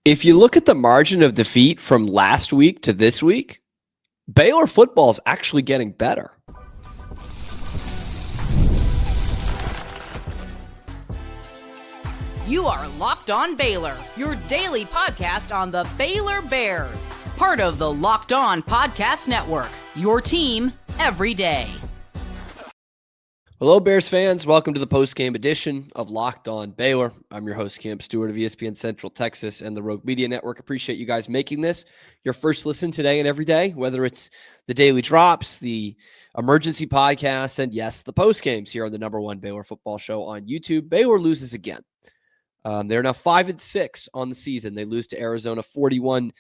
If you look at the margin of defeat from last week to this week, Baylor football is actually getting better. You are Locked On Baylor, your daily podcast on the Baylor Bears. Part of the Locked On Podcast Network, your team every day. Hello, Bears fans. Welcome to the post-game edition of Locked On Baylor. I'm your host, Cam Stewart of ESPN Central Texas and the Rogue Media Network. Appreciate you guys making this your first listen today and every day, whether it's the daily drops, the emergency podcasts, and yes, the post-games here on the #1 Baylor football show on YouTube. Baylor loses again. They're now 5-6 on the season. They lose to Arizona 41-17.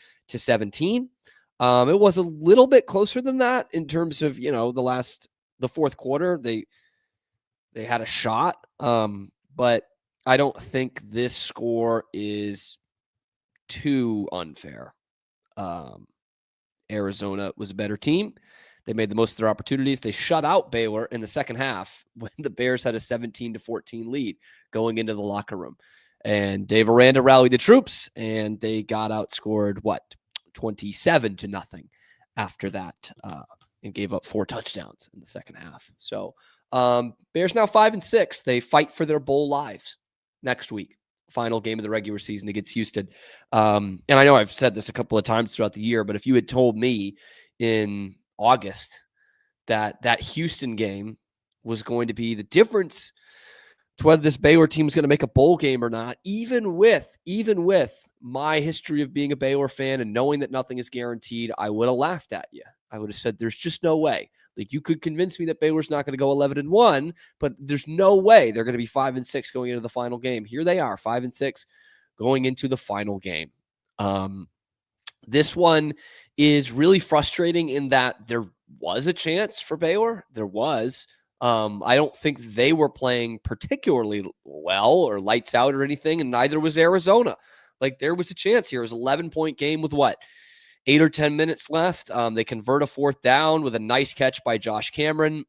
It was a little bit closer than that in terms of, the fourth quarter. They had a shot, but I don't think this score is too unfair. Arizona was a better team. They made the most of their opportunities. They shut out Baylor in the second half when the Bears had a 17-14 lead going into the locker room. And Dave Aranda rallied the troops, and they got outscored, 27-0 after that, and gave up 4 touchdowns in the second half. So Bears now 5-6. They fight for their bowl lives next week. Final game of the regular season against Houston. And I know I've said this a couple of times throughout the year, but if you had told me in August that Houston game was going to be the difference to whether this Baylor team is going to make a bowl game or not, even with my history of being a Baylor fan and knowing that nothing is guaranteed, I would have laughed at you. I would have said, there's just no way. Like, you could convince me that Baylor's not going to go 11-1, but there's no way they're going to be 5-6 going into the final game. Here they are, 5-6 going into the final game. This one is really frustrating in that there was a chance for Baylor. There was. I don't think they were playing particularly well or lights out or anything, and neither was Arizona. Like, there was a chance here. It was an 11-point game with 8 or 10 minutes left. They convert a 4th down with a nice catch by Josh Cameron.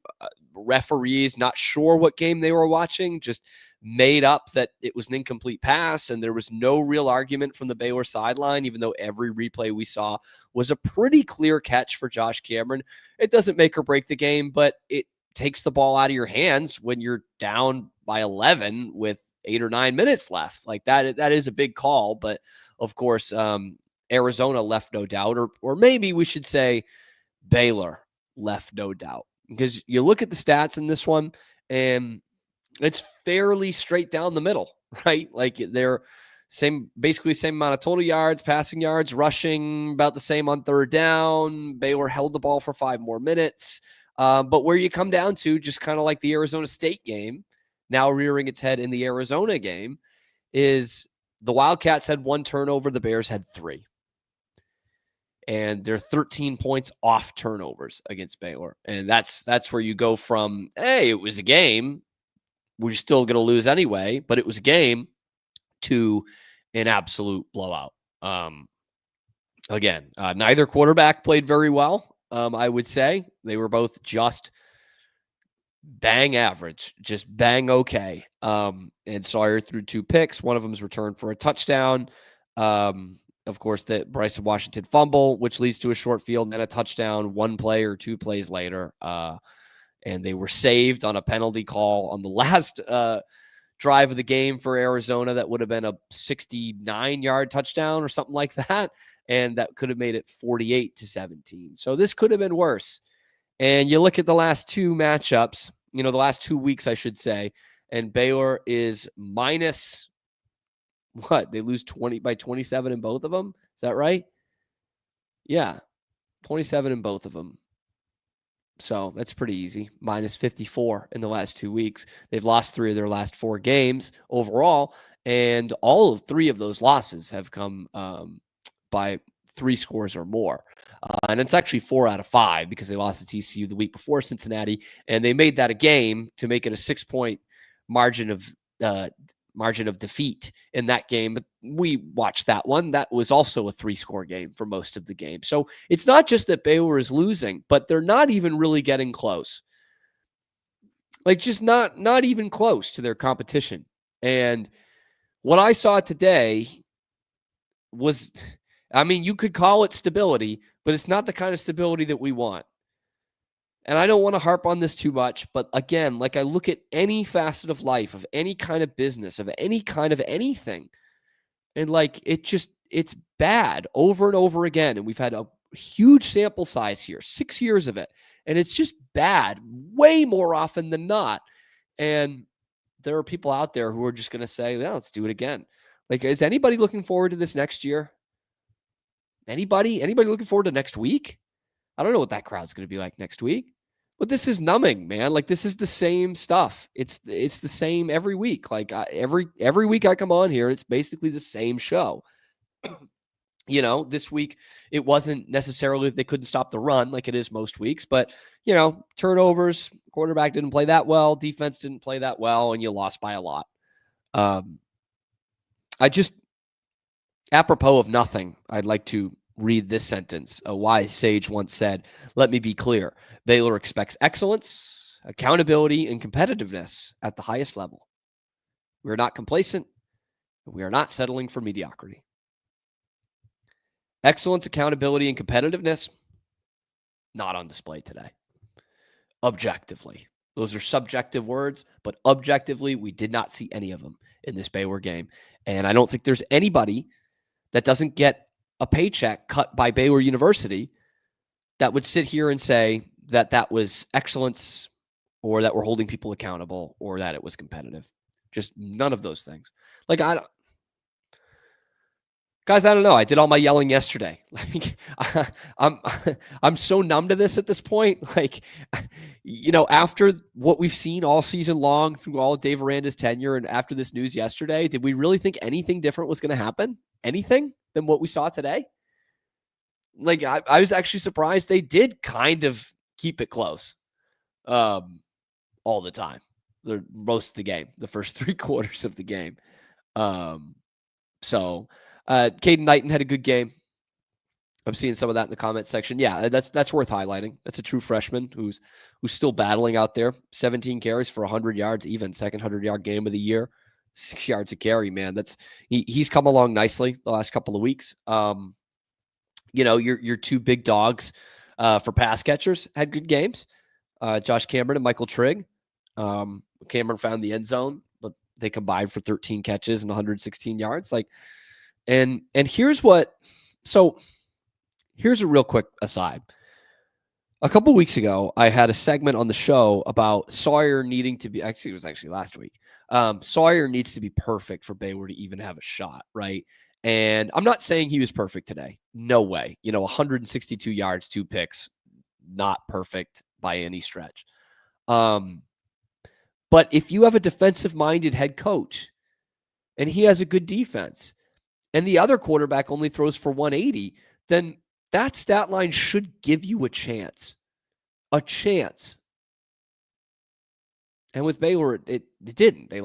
Referees, not sure what game they were watching, just made up that it was an incomplete pass, and there was no real argument from the Baylor sideline, even though every replay we saw was a pretty clear catch for Josh Cameron. It doesn't make or break the game, but it takes the ball out of your hands when you're down by 11 with 8 or 9 minutes left. Like, that is a big call, but of course, Arizona left no doubt, or maybe we should say Baylor left no doubt, because you look at the stats in this one and it's fairly straight down the middle, right? Like, they're basically same amount of total yards, passing yards, rushing about the same on 3rd down. Baylor held the ball for 5 more minutes. But where you come down to, just kind of like the Arizona State game, now rearing its head in the Arizona game, is the Wildcats had 1 turnover, the Bears had 3. And they're 13 points off turnovers against Baylor. And that's where you go from, hey, it was a game, we're still going to lose anyway, but it was a game, to an absolute blowout. Again, neither quarterback played very well. I would say they were both just bang average, just bang okay. And Sawyer threw 2 picks. One of them is returned for a touchdown. Of course, the Bryson Washington fumble, which leads to a short field and then a touchdown 1 play or 2 plays later. And they were saved on a penalty call on the last drive of the game for Arizona. That would have been a 69-yard touchdown or something like that. And that could have made it 48-17. So this could have been worse. And you look at the last 2 matchups, the last 2 weeks, I should say, and Baylor is minus what? They lose 27 in both of them. Is that right? Yeah. 27 in both of them. So that's pretty easy. Minus 54 in the last 2 weeks. They've lost 3 of their last 4 games overall. And all of 3 of those losses have come by 3 scores or more. And it's actually 4 out of 5 because they lost to TCU the week before Cincinnati. And they made that a game to make it a 6-point margin of defeat in that game. But we watched that one. That was also a 3-score game for most of the game. So it's not just that Baylor is losing, but they're not even really getting close. Like, just not even close to their competition. And what I saw today was, I mean, you could call it stability, but it's not the kind of stability that we want. And I don't want to harp on this too much, but again, like I look at any facet of life, of any kind of business, of any kind of anything, and like it's bad over and over again. And we've had a huge sample size here, 6 years of it. And it's just bad way more often than not. And there are people out there who are just going to say, yeah, let's do it again. Like, is anybody looking forward to this next year? Anybody looking forward to next week? I don't know what that crowd's going to be like next week, but this is numbing, man. Like, this is the same stuff. It's the same every week. Like every week I come on here, it's basically the same show. This week it wasn't necessarily that they couldn't stop the run like it is most weeks, but turnovers, quarterback didn't play that well, defense didn't play that well, and you lost by a lot. Apropos of nothing, I'd like to read this sentence. A wise sage once said, "Let me be clear. Baylor expects excellence, accountability, and competitiveness at the highest level. We are not complacent, and we are not settling for mediocrity." Excellence, accountability, and competitiveness, not on display today. Objectively. Those are subjective words, but objectively, we did not see any of them in this Baylor game. And I don't think there's anybody that doesn't get a paycheck cut by Baylor University that would sit here and say that that was excellence, or that we're holding people accountable, or that it was competitive. Just none of those things. Like, guys, I don't know. I did all my yelling yesterday. Like, I'm so numb to this at this point. Like, after what we've seen all season long through all of Dave Aranda's tenure, and after this news yesterday, did we really think anything different was going to happen? Anything than what we saw today? Like, I was actually surprised they did kind of keep it close all the time. Most of the game, the first 3 quarters of the game. So Caden Knighton had a good game. I'm seeing some of that in the comment section. Yeah, that's worth highlighting. That's a true freshman who's still battling out there. 17 carries for 100 yards, even second 100-yard game of the year. 6 yards a carry, man. He's come along nicely the last couple of weeks. Your 2 big dogs for pass catchers had good games. Josh Cameron and Michael Trigg. Cameron found the end zone, but they combined for 13 catches and 116 yards. And here's a real quick aside. A couple weeks ago, I had a segment on the show about Sawyer needing to be, actually, it was actually last week. Sawyer needs to be perfect for Baylor to even have a shot, right? And I'm not saying he was perfect today. No way. 162 yards, 2 picks, not perfect by any stretch. But if you have a defensive-minded head coach and he has a good defense, and the other quarterback only throws for 180, then that stat line should give you a chance. A chance. And with Baylor, it didn't. They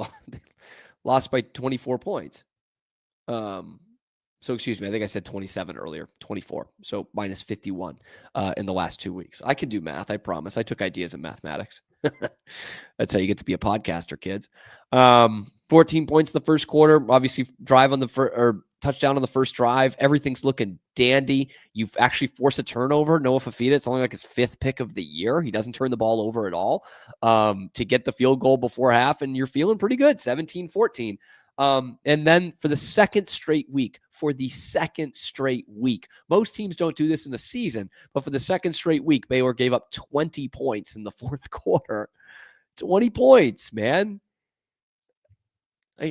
lost by 24 points. So excuse me, I think I said 27 earlier, 24. So minus 51 in the last 2 weeks. I can do math, I promise. I took ideas in mathematics. That's how you get to be a podcaster, kids. 14 points the first quarter. Obviously, drive on the touchdown on the first drive. Everything's looking dandy. You've actually forced a turnover. Noah Fafita, it's only like his 5th pick of the year. He doesn't turn the ball over at all to get the field goal before half, and you're feeling pretty good, 17-14. And then for the second straight week, most teams don't do this in a season, but for the second straight week, Baylor gave up 20 points in the 4th quarter. 20 points, man.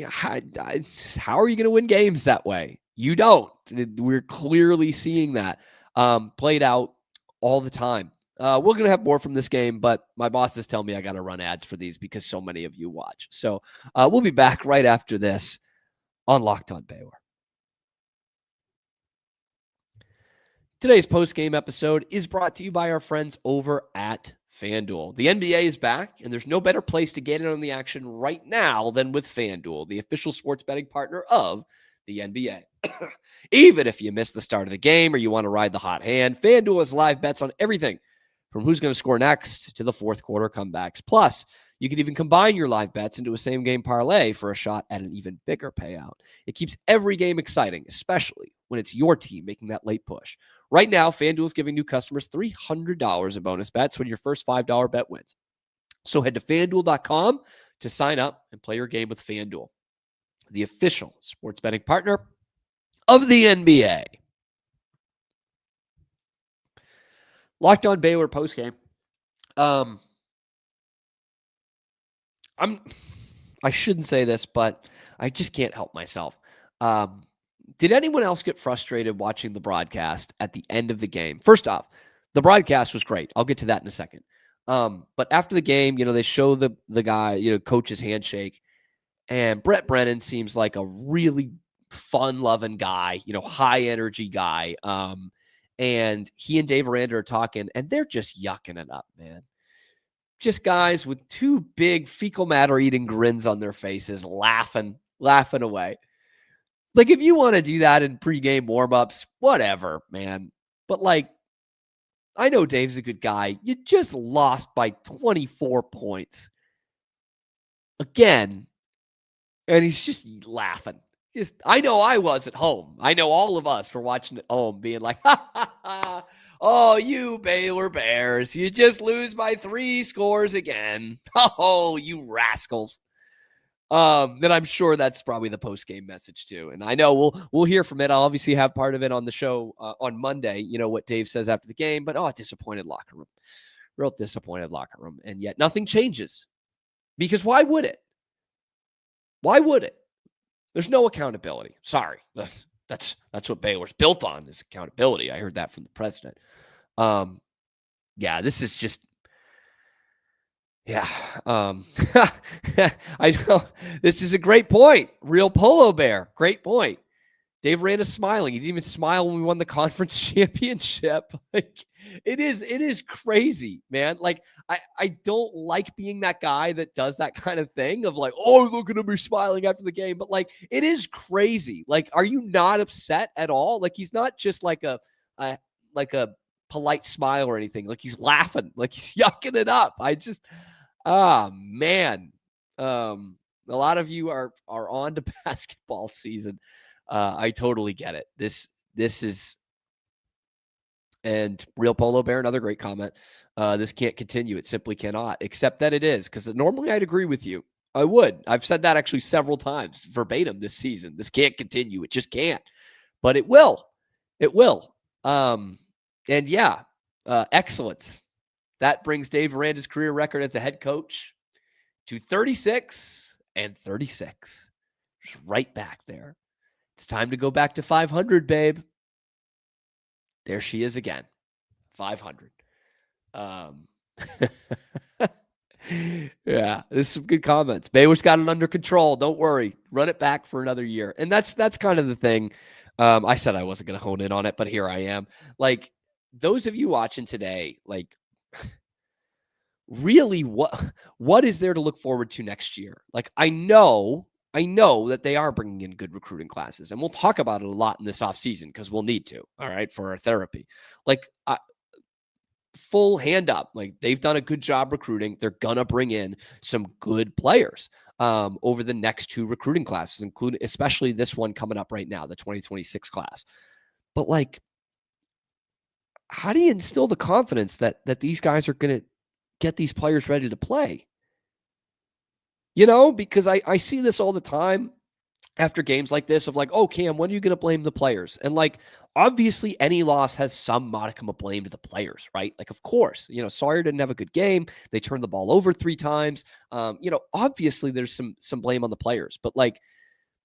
How are you going to win games that way? You don't. We're clearly seeing that played out all the time. We're going to have more from this game, but my bosses tell me I got to run ads for these because so many of you watch. So we'll be back right after this on Locked On Baylor. Today's post-game episode is brought to you by our friends over at FanDuel. The NBA is back, and there's no better place to get in on the action right now than with FanDuel, the official sports betting partner of the NBA. Even if you missed the start of the game or you want to ride the hot hand, FanDuel has live bets on everything from who's going to score next to the 4th quarter comebacks. Plus, you can even combine your live bets into a same-game parlay for a shot at an even bigger payout. It keeps every game exciting, especially when it's your team making that late push. Right now, FanDuel is giving new customers $300 in bonus bets when your first $5 bet wins. So head to FanDuel.com to sign up and play your game with FanDuel, the official sports betting partner of the NBA. Locked On Baylor postgame. I shouldn't say this, but I just can't help myself. Did anyone else get frustrated watching the broadcast at the end of the game? First off, the broadcast was great. I'll get to that in a second. But after the game, they show the guy, coach's handshake, and Brett Brennan seems like a really fun-loving guy, high energy guy. And he and Dave Aranda are talking, and they're just yucking it up, man. Just guys with two big fecal matter eating grins on their faces, laughing away. Like, if you want to do that in pregame warmups, whatever, man. But I know Dave's a good guy. You just lost by 24 points. Again. And he's just laughing. I know I was at home. I know all of us were watching at home being like, ha, ha, ha. Oh, you Baylor Bears. You just lose by 3 scores again. Oh, you rascals. Then I'm sure that's probably the post-game message too. And I know we'll hear from it. I'll obviously have part of it on the show on Monday, what Dave says after the game. But, disappointed locker room. Real disappointed locker room. And yet nothing changes. Because why would it? Why would it? There's no accountability. Sorry. That's what Baylor's built on, is accountability. I heard that from the president. This is just, I know this is a great point. Real Polo Bear. Great point. Dave Aranda's smiling. He didn't even smile when we won the conference championship. It is crazy, man. I don't like being that guy that does that kind of thing of look at him, he's smiling after the game. But it is crazy. Are you not upset at all? He's not just like a polite smile or anything. He's laughing, he's yucking it up. Man. A lot of you are on to basketball season. I totally get it. This is, and Real Polo Bear, another great comment. This can't continue. It simply cannot, except that it is, because normally I'd agree with you. I would. I've said that actually several times verbatim this season. This can't continue. It just can't. But it will. It will. Excellence. That brings Dave Aranda's career record as a head coach to 36 and 36. Just right back there. It's time to go back to 500, babe. There she is again. 500. This is some good comments. Baylor's got it under control. Don't worry. Run it back for another year. And that's kind of the thing. I said I wasn't going to hone in on it, but here I am. Those of you watching today, really, what is there to look forward to next year? I know that they are bringing in good recruiting classes, and we'll talk about it a lot in this offseason because we'll need to, all right, for our therapy. Full hand up. They've done a good job recruiting. They're going to bring in some good players over the next 2 recruiting classes, including especially this one coming up right now, the 2026 class. But how do you instill the confidence that these guys are going to get these players ready to play? Because I see this all the time after games like this of oh, Cam, when are you going to blame the players? And obviously any loss has some modicum of blame to the players, right? Of course, Sawyer didn't have a good game. They turned the ball over 3 times. Obviously there's some blame on the players, but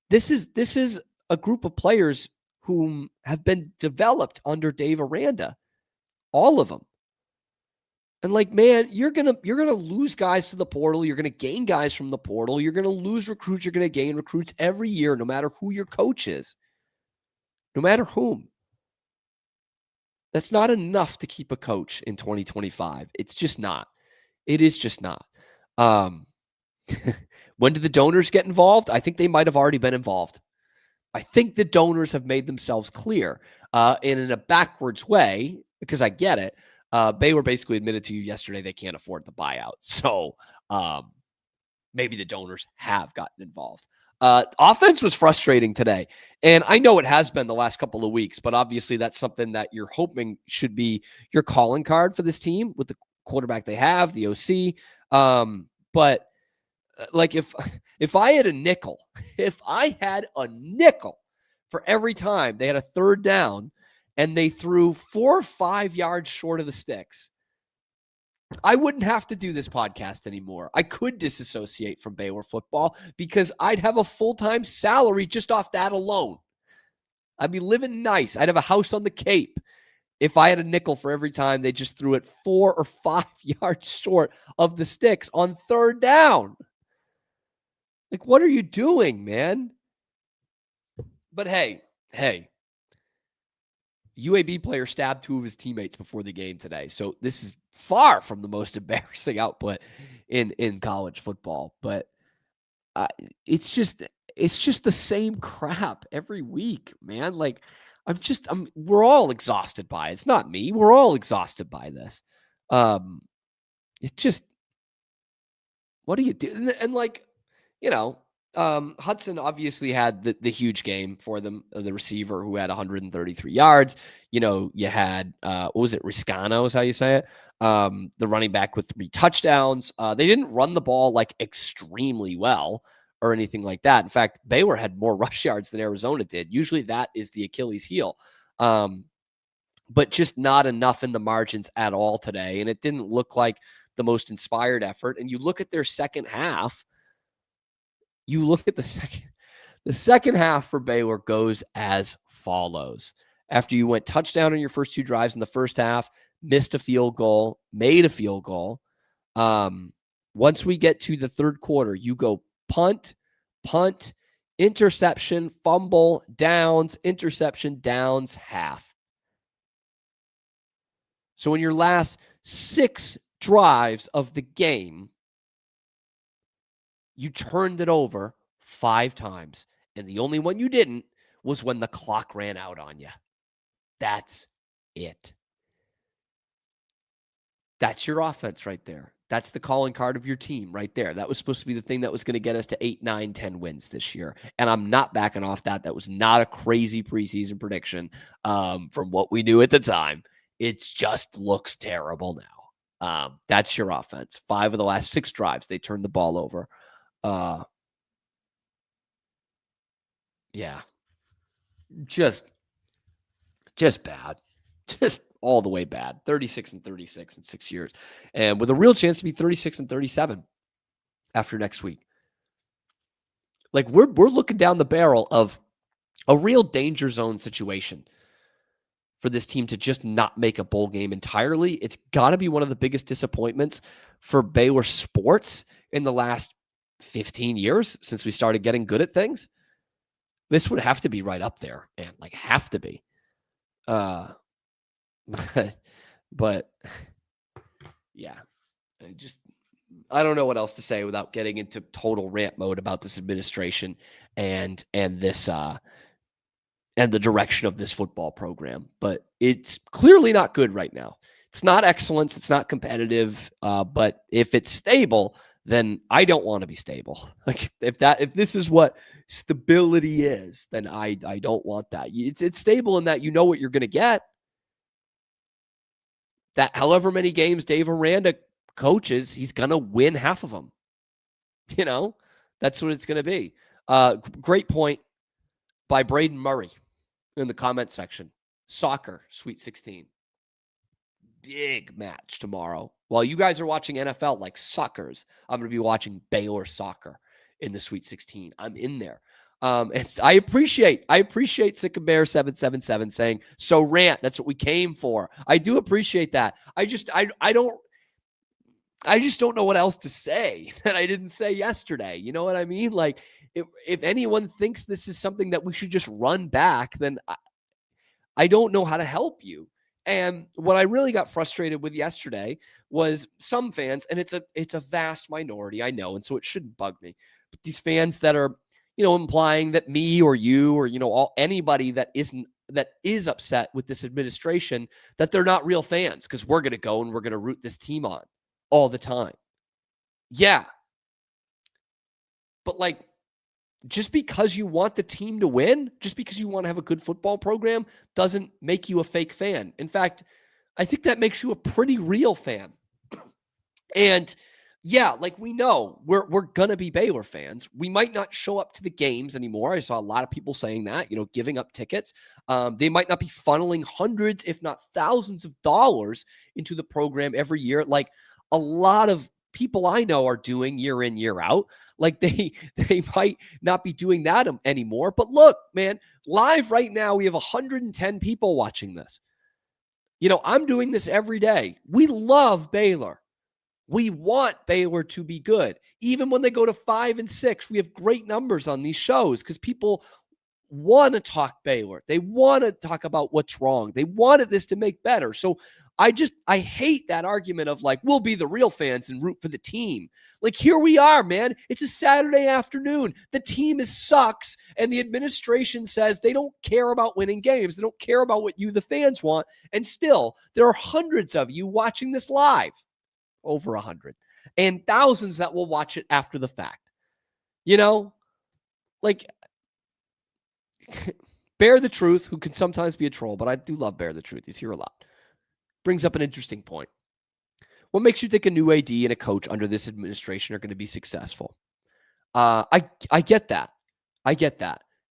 this is a group of players whom have been developed under Dave Aranda, all of them. And man, you're gonna lose guys to the portal. You're gonna gain guys from the portal. You're gonna lose recruits. You're gonna gain recruits every year, no matter who your coach is, no matter whom. That's not enough to keep a coach in 2025. It's just not. It is just not. When do the donors get involved? I think they might have already been involved. I think the donors have made themselves clear, in a backwards way, because I get it. Baylor basically admitted to you yesterday they can't afford the buyout. So maybe the donors have gotten involved. Offense was frustrating today. And I know it has been the last couple of weeks, but obviously that's something that you're hoping should be your calling card for this team with the quarterback they have, the OC. But like if I had a nickel, if I had a nickel for every time they had a third down and they threw 4 or 5 yards short of the sticks, I wouldn't have to do this podcast anymore. I could disassociate from Baylor football because I'd have a full-time salary just off that alone. I'd be living nice. I'd have a house on the Cape if I had a nickel for every time they just threw it 4 or 5 yards short of the sticks on third down. Like, what are you doing, man? But hey, UAB player stabbed 2 of his teammates before the game today. So this is far from the most embarrassing output in college football. But it's just the same crap every week, man. Like we're all exhausted by it. It's not me. We're all exhausted by this. It's just, what do you do? And like, Hudson obviously had the huge game for them, the receiver who had 133 yards. You had, what was it? Riscano is how you say it. The running back with 3 touchdowns. They didn't run the ball like extremely well or anything like that. In fact, Baylor had more rush yards than Arizona did. Usually that is the Achilles heel. But just not enough in the margins at all today. And it didn't look like the most inspired effort. And you look at their second half, the second half for Baylor goes as follows. After you went touchdown on your first 2 drives in the first half, missed a field goal, made a field goal. Once we get to the third quarter, you go punt, interception, fumble, downs, interception, downs, half. So in your last 6 drives of the game, you turned it over 5 times. And the only one you didn't was when the clock ran out on you. That's it. That's your offense right there. That's the calling card of your team right there. That was supposed to be the thing that was going to get us to 8, 9, 10 wins this year. And I'm not backing off that. That was not a crazy preseason prediction from what we knew at the time. It just looks terrible now. That's your offense. 5 of the last 6 drives, they turned the ball over. Yeah, just bad, just all the way bad. 36-36 in 6 years, and with a real chance to be 36-37 after next week. Like we're looking down the barrel of a real danger zone situation for this team to just not make a bowl game entirely. It's got to be one of the biggest disappointments for Baylor sports in the last 15 years since we started getting good at things. This would have to be right up there, man. Like, have to be. But yeah, I don't know what else to say without getting into total rant mode about this administration and this and the direction of this football program. But it's clearly not good right now. It's not excellence. It's not competitive. But if it's stable, then I don't want to be stable. Like if this is what stability is, then I don't want that. It's stable in that you know what you're going to get. That however many games Dave Aranda coaches, he's going to win half of them. That's what it's going to be. Great point by Braden Murray in the comment section. Soccer, Sweet 16. Big match tomorrow. While you guys are watching NFL like suckers, I'm going to be watching Baylor soccer in the Sweet 16. I'm in there. And I appreciate Sick of Bear 777 saying, so rant, that's what we came for. I do appreciate that. I just don't know what else to say that I didn't say yesterday. You know what I mean? Like if anyone thinks this is something that we should just run back, then I don't know how to help you. And what I really got frustrated with yesterday was some fans, and it's a vast minority, I know, and so it shouldn't bug me. But these fans that are, implying that me or you or anybody that is upset with this administration, that they're not real fans because we're going to go and we're going to root this team on all the time. Yeah. But like just because you want the team to win, just because you want to have a good football program, doesn't make you a fake fan. In fact, I think that makes you a pretty real fan. And yeah, like we know we're going to be Baylor fans. We might not show up to the games anymore. I saw a lot of people saying that, giving up tickets. They might not be funneling hundreds, if not thousands of dollars into the program every year. Like a lot of people I know are doing year in, year out. Like they might not be doing that anymore. But look, man, live right now, we have 110 people watching this. I'm doing this every day. We love Baylor. We want Baylor to be good. Even when they go to 5-6, we have great numbers on these shows because people want to talk Baylor. They want to talk about what's wrong. They wanted this to make better. So I hate that argument of like, we'll be the real fans and root for the team. Like, here we are, man. It's a Saturday afternoon. The team sucks, and the administration says they don't care about winning games. They don't care about what you, the fans, want. And still, there are hundreds of you watching this live. Over 100, and thousands that will watch it after the fact. Like Bear the Truth, who can sometimes be a troll, but I do love Bear the Truth. He's here a lot. Brings up an interesting point. What makes you think a new AD and a coach under this administration are going to be successful? I get that.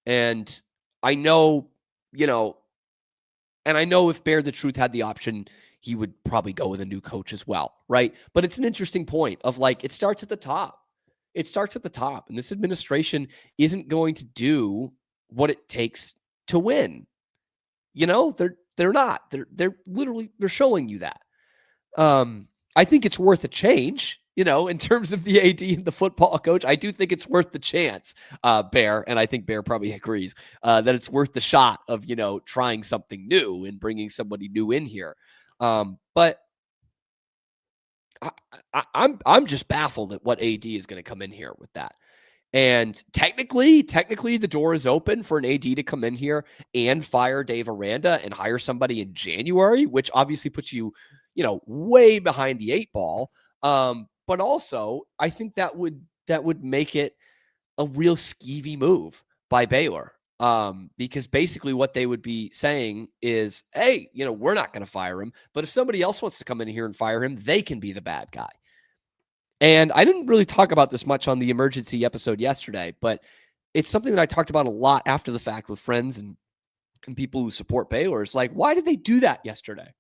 And I know, and I know if Bear the Truth had the option, he would probably go with a new coach as well, right? But it's an interesting point of like, it starts at the top. And this administration isn't going to do what it takes to win. They're not. They're literally, they're showing you that. I think it's worth a change, in terms of the AD and the football coach. I do think it's worth the chance, Bear, and I think Bear probably agrees that it's worth the shot of, trying something new and bringing somebody new in here. But I'm just baffled at what AD is going to come in here with that. And technically the door is open for an AD to come in here and fire Dave Aranda and hire somebody in January, which obviously puts you, way behind the 8 ball. But also I think that would make it a real skeevy move by Baylor. Because basically what they would be saying is, hey, we're not going to fire him, but if somebody else wants to come in here and fire him, they can be the bad guy. And I didn't really talk about this much on the emergency episode yesterday, but it's something that I talked about a lot after the fact with friends and people who support Baylor. It's like, why did they do that yesterday?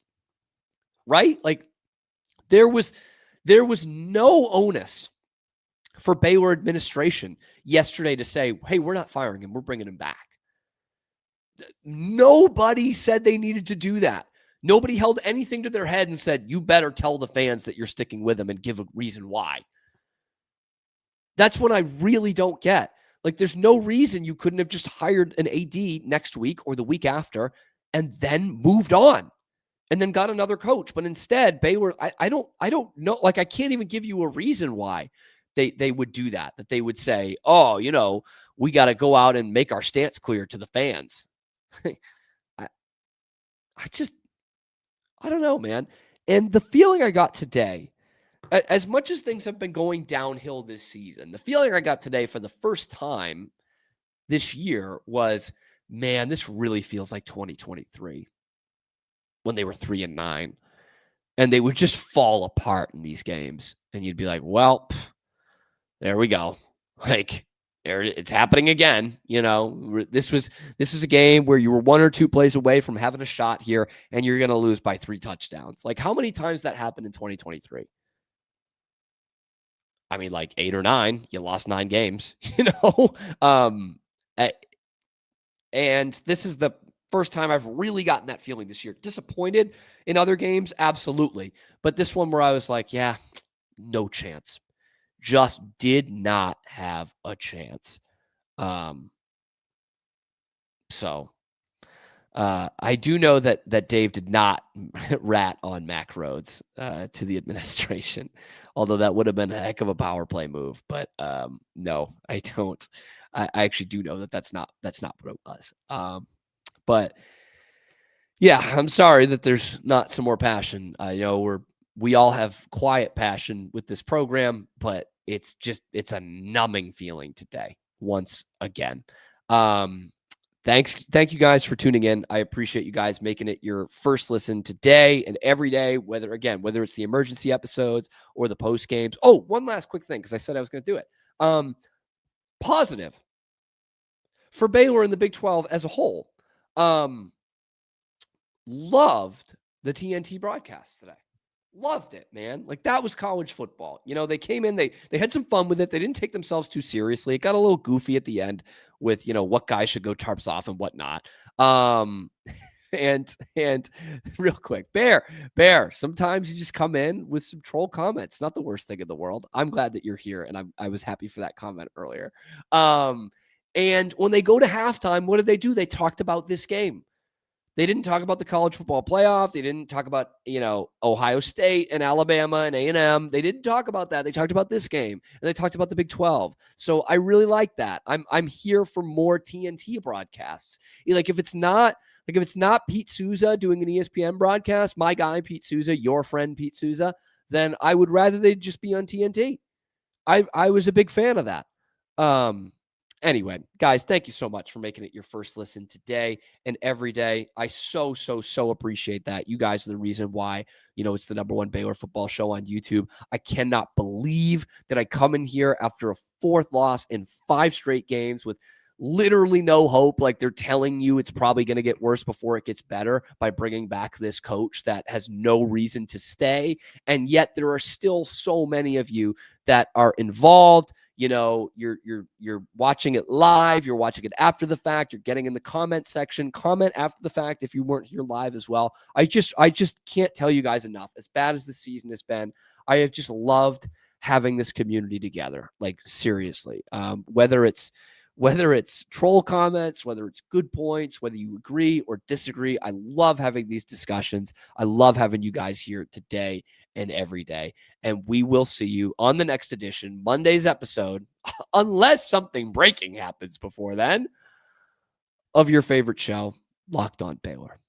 Right? Like there was no onus for Baylor administration yesterday to say, hey, we're not firing him. We're bringing him back. Nobody said they needed to do that. Nobody held anything to their head and said, you better tell the fans that you're sticking with them and give a reason why. That's what I really don't get. Like, there's no reason you couldn't have just hired an AD next week or the week after and then moved on and then got another coach. But instead, Baylor, I don't know. Like, I can't even give you a reason why they would do that they would say, oh, we got to go out and make our stance clear to the fans. I don't know, man. And the feeling I got today, as much as things have been going downhill this season, the feeling I got today for the first time this year was, man, this really feels like 2023 when they were 3-9 and they would just fall apart in these games. And you'd be like, well, there we go. Like, it's happening again. This was a game where you were 1 or 2 plays away from having a shot here, and you're going to lose by 3 touchdowns. Like, how many times that happened in 2023? I mean, like 8 or 9. You lost 9 games. And this is the first time I've really gotten that feeling this year. Disappointed in other games, absolutely, but this one where I was like, yeah, no chance. Just did not have a chance. So I do know that Dave did not rat on Mac Rhodes to the administration, although that would have been a heck of a power play move. But no, I don't. I actually do know that's not what it was. But yeah, I'm sorry that there's not some more passion. I know we all have quiet passion with this program, but it's a numbing feeling today once again. Thank you guys for tuning in. I appreciate you guys making it your first listen today and every day, whether it's the emergency episodes or the post games. Oh, one last quick thing, because I said I was going to do it. Positive for Baylor in the Big 12 as a whole. Loved the TNT broadcast today. Loved it, man. Like, that was college football. They came in, they had some fun with it. They didn't take themselves too seriously. It got a little goofy at the end with, what guys should go tarps off and whatnot. And real quick, Bear, sometimes you just come in with some troll comments. Not the worst thing in the world. I'm glad that you're here, and I was happy for that comment earlier. And when they go to halftime, what did they do? They talked about this game. They didn't talk about the college football playoff. They didn't talk about, Ohio State and Alabama and A&M. They didn't talk about that. They talked about this game, and they talked about the Big 12. So I really like that. I'm here for more TNT broadcasts. Like, if it's not Pete Souza doing an ESPN broadcast, my guy Pete Souza, your friend Pete Souza, then I would rather they just be on TNT. I was a big fan of that. Anyway, guys, thank you so much for making it your first listen today and every day. I so appreciate that. You guys are the reason why, it's the #1 Baylor football show on YouTube. I cannot believe that I come in here after a 4th loss in 5 straight games with literally no hope. Like, they're telling you it's probably going to get worse before it gets better by bringing back this coach that has no reason to stay. And yet there are still so many of you that are involved. You're watching it live. You're watching it after the fact. You're getting in the comment section. Comment after the fact if you weren't here live as well. I just can't tell you guys enough. As bad as the season has been, I have just loved having this community together. Like, seriously, whether it's troll comments, whether it's good points, whether you agree or disagree, I love having these discussions. I love having you guys here today and every day. And we will see you on the next edition, Monday's episode, unless something breaking happens before then, of your favorite show, Locked On Baylor.